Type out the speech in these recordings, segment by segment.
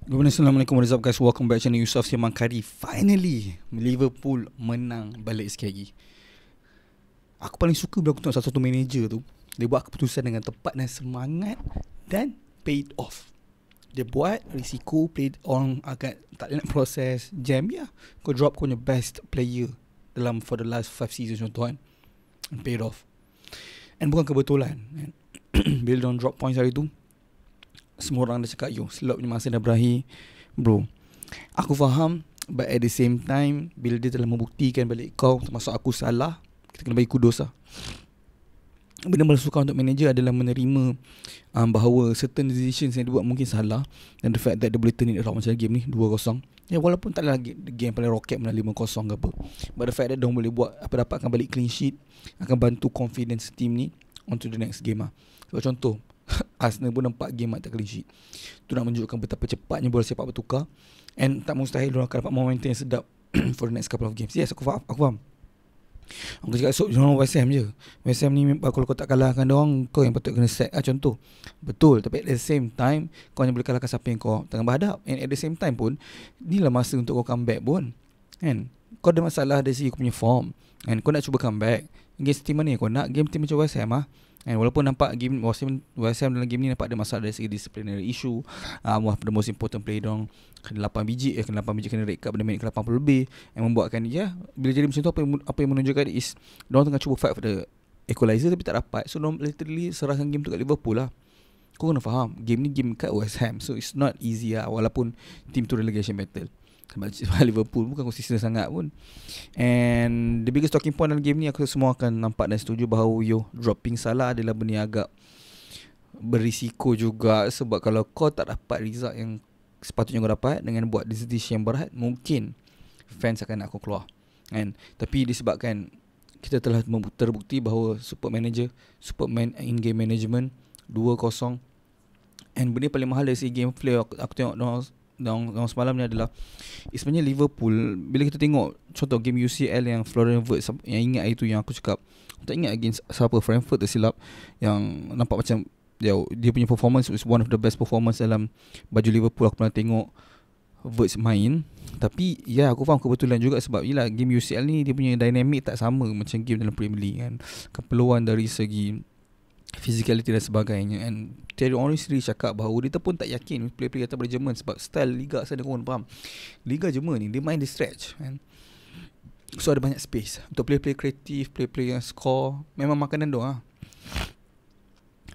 Assalamualaikum, what is up guys, welcome back channel Yusof Siamang Kari. Finally Liverpool menang balik sekali lagi. Aku paling suka bila aku tengok satu manager tu, dia buat keputusan dengan tepat dan semangat dan paid off. Dia buat risiko, played on, agak tak nak proses jam ya. Kau drop kau punya best player dalam for the last 5 seasons contoh kan, and paid off. And bukan kebetulan kan? Bila dia drop points hari tu, semua orang dah cakap, yo, slot punya masa dah berakhir. Bro, aku faham, but at the same time, bila dia telah membuktikan balik kau, termasuk aku salah, kita kena bagi kudos lah. Benda paling suka untuk manager adalah menerima bahawa certain decisions yang dia buat mungkin salah, dan the fact that dia boleh turn it around macam game ni 2-0. Ya, walaupun tak lagi game paling rocket menang 5-0 ke apa, but the fact that dia boleh buat apa, dapatkan balik clean sheet, akan bantu confidence team ni onto the next game lah. So contoh, Arsenal pun 4 game tak clean sheet. Tu nak menunjukkan betapa cepatnya bola sepak bertukar, and tak mustahil diorang akan dapat momentum yang sedap for the next couple of games. Yes, aku faham. Aku cakap diorang West Ham je. West Ham ni kalau kau tak kalahkan diorang, kau yang patut kena set lah, contoh. Betul, tapi at the same time kau hanya boleh kalahkan siapa yang kau tengah berhadap. And at the same time pun, inilah masa untuk kau comeback pun, kan? Kau ada masalah dari segi kau punya form, and kau nak cuba comeback against team mana yang kau nak? Game team macam West Ham lah. And walaupun nampak game West Ham dalam game ni nampak ada masalah dari segi disciplinary issue, one of the most important player dong kena 8 biji kena red card pada minit ke-80 lebih, yang membuatkan bila jadi macam tu, apa yang menunjukkan is diorang tengah cuba fight for the equalizer tapi tak dapat. So diorang literally serahkan game tu kat Liverpool lah. Kau kena faham, game ni game kat West Ham, so it's not easy lah, walaupun team tu relegation battle. Sebab Liverpool bukan konsisten sangat pun. And the biggest talking point dalam game ni, aku semua akan nampak dan setuju bahawa dropping Salah adalah benda yang agak berisiko juga. Sebab kalau kau tak dapat result yang sepatutnya kau dapat dengan buat decision yang berat, mungkin fans akan nak kau keluar. Tapi disebabkan kita telah terbukti bahawa superman in-game management 2-0, and benda paling mahal dari segi gameplay aku tengok dalam semalam ni adalah sebenarnya Liverpool, bila kita tengok contoh game UCL yang Florian Wirtz, yang ingat itu yang aku cakap, tak ingat against siapa, Frankfurt tersilap, yang nampak macam dia punya performance is one of the best performance dalam baju Liverpool aku pernah tengok Wirtz main. Tapi aku faham kebetulan juga, sebab game UCL ni dia punya dynamic tak sama macam game dalam Premier League kan, keperluan dari segi physicality dan sebagainya. And Thierry Henry sendiri cakap bahawa dia pun tak yakin player-player daripada Jerman, sebab style Liga sana, kau faham, Liga Jerman ni dia main di stretch kan? So ada banyak space untuk player-player kreatif, player-player yang score. Memang makanan doang.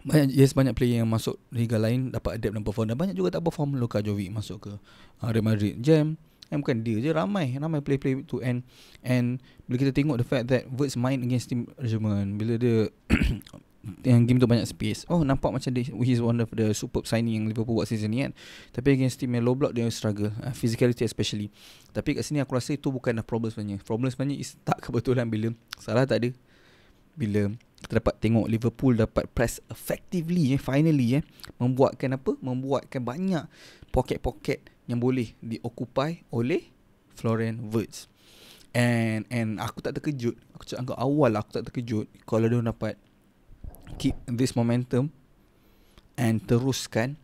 Banyak player yang masuk Liga lain dapat adapt dan perform, dan banyak juga tak perform. Luka Jovic masuk ke Real Madrid, Jam, bukan dia je, ramai player-player tu. And bila kita tengok the fact that Wirtz main against team Jerman, bila dia yang game tu banyak space, nampak macam he's one of the superb signing yang Liverpool buat season ni kan. Tapi against team yang low block, dia struggle, physicality especially. Tapi kat sini aku rasa itu bukanlah problem sebenarnya. Problem sebenarnya is tak kebetulan bila Salah tak ada. Bila kita dapat tengok Liverpool dapat press effectively finally membuatkan banyak pocket yang boleh dioccupy oleh Florian Wirtz. And aku tak terkejut. Aku cakap awal aku tak terkejut kalau dia dapat keep this momentum and teruskan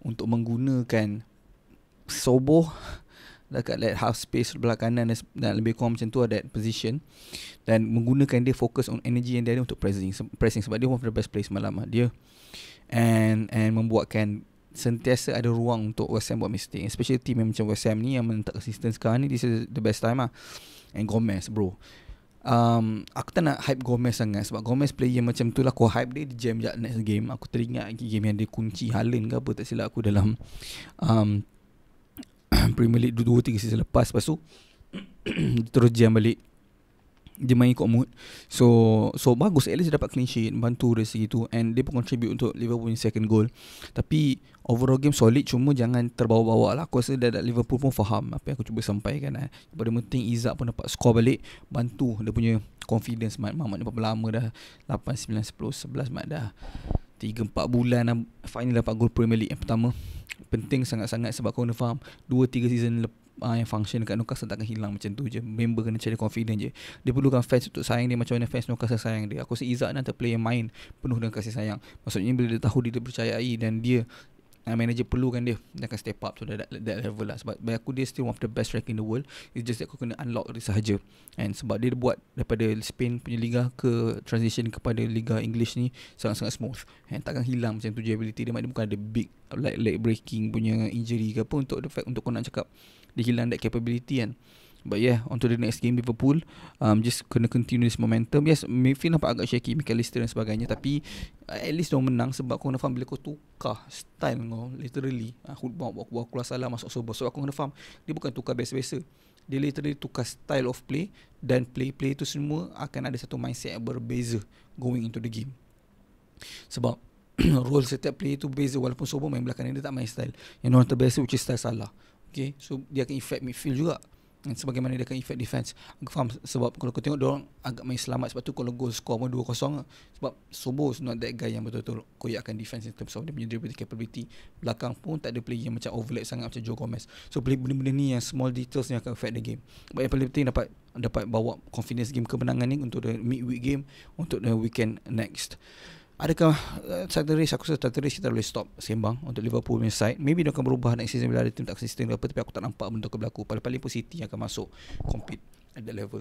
untuk menggunakan Soboh dekat half space sebelah kanan dan lebih kurang macam tu ada position, dan menggunakan dia fokus on energy yang dia ada untuk pressing sebab dia one of the best players malam dia, and membuatkan sentiasa ada ruang untuk West Ham buat mistake, especially team yang macam West Ham ni yang tak consistent sekarang ni. This is the best time lah. And Gomez bro, aku tak nak hype Gomez sangat, sebab Gomez player macam tu lah, aku hype dia jam je next game. Aku teringat lagi game yang dia kunci Haaland ke apa tak silap aku dalam Premier League 2-3 season lepas. Lepas tu terus jam balik, dia main ikut mood. So bagus, at least dia dapat clean sheet, bantu dari segi tu, and dia pun contribute untuk Liverpool second goal. Tapi overall game solid, cuma jangan terbawa-bawa lah. Aku rasa Liverpool pun faham apa yang aku cuba sampaikan. Pada penting Izzak pun dapat score balik, bantu dia punya confidence. Mat ni berapa lama dah, 8, 9, 10, 11 mat dah 3-4 bulan dah finally dapat gol Premier League yang pertama. Penting sangat-sangat, sebab kau kena faham 2-3 season yang function dekat Newcastle takkan hilang macam tu je. Member kena cari confident je. Dia perlukan fans untuk sayang dia macam mana fans Newcastle sayang dia. Aku rasa Izzak ni antara player yang main penuh dengan kasih sayang. Maksudnya bila dia tahu dia dipercayai dan dia manager perlukan dia akan step up to that level lah. Sebab bagi aku dia still one of the best striker in the world. It's just that kau kena unlock dia sahaja. And sebab dia buat daripada Spain punya liga ke transition kepada liga English ni sangat-sangat smooth. And takkan hilang macam tu je ability dia. Dia bukan ada big like leg breaking punya injury ke apa untuk the fact untuk kau nak cakap dia hilang that capability kan. But yeah, on to the next game, Liverpool just kena continue this momentum. Yes, midfield nampak agak shaky, McAllister dan sebagainya, tapi at least diorang menang. Sebab kau kena faham, bila kau tukar style kau, literally aku bawa keluar salah masuk sober. So aku kena faham, dia bukan tukar biasa-biasa, dia literally tukar style of play. Dan play tu semua akan ada satu mindset yang berbeza going into the game. Sebab role setiap player tu berbeza. Walaupun sober main belakang dia tak main style yang orang terbiasa, which is style salah. Okay, so dia akan effect midfield juga. Dan sebagaimana dia akan effect defense. Aku faham, sebab kalau kau tengok diorang agak main selamat. Sebab tu kalau goal score pun 2-0. Sebab Sobo is not that guy yang betul-betul koyakkan defense in terms of dia punya dribbling capability. Belakang pun tak ada player yang macam overlap sangat macam Joe Gomez. So benda-benda ni yang small details ni akan affect the game. But yang paling penting dapat bawa confidence game kemenangan ni untuk the midweek game, untuk the weekend next. Adakah Saturday, aku rasa Saturday kita boleh stop sembang untuk Liverpool punya side. Maybe dia akan berubah next season bila ada team tak konsisten ke apa, tapi aku tak nampak benda tu berlaku. Paling-paling pun City akan masuk compete at that level.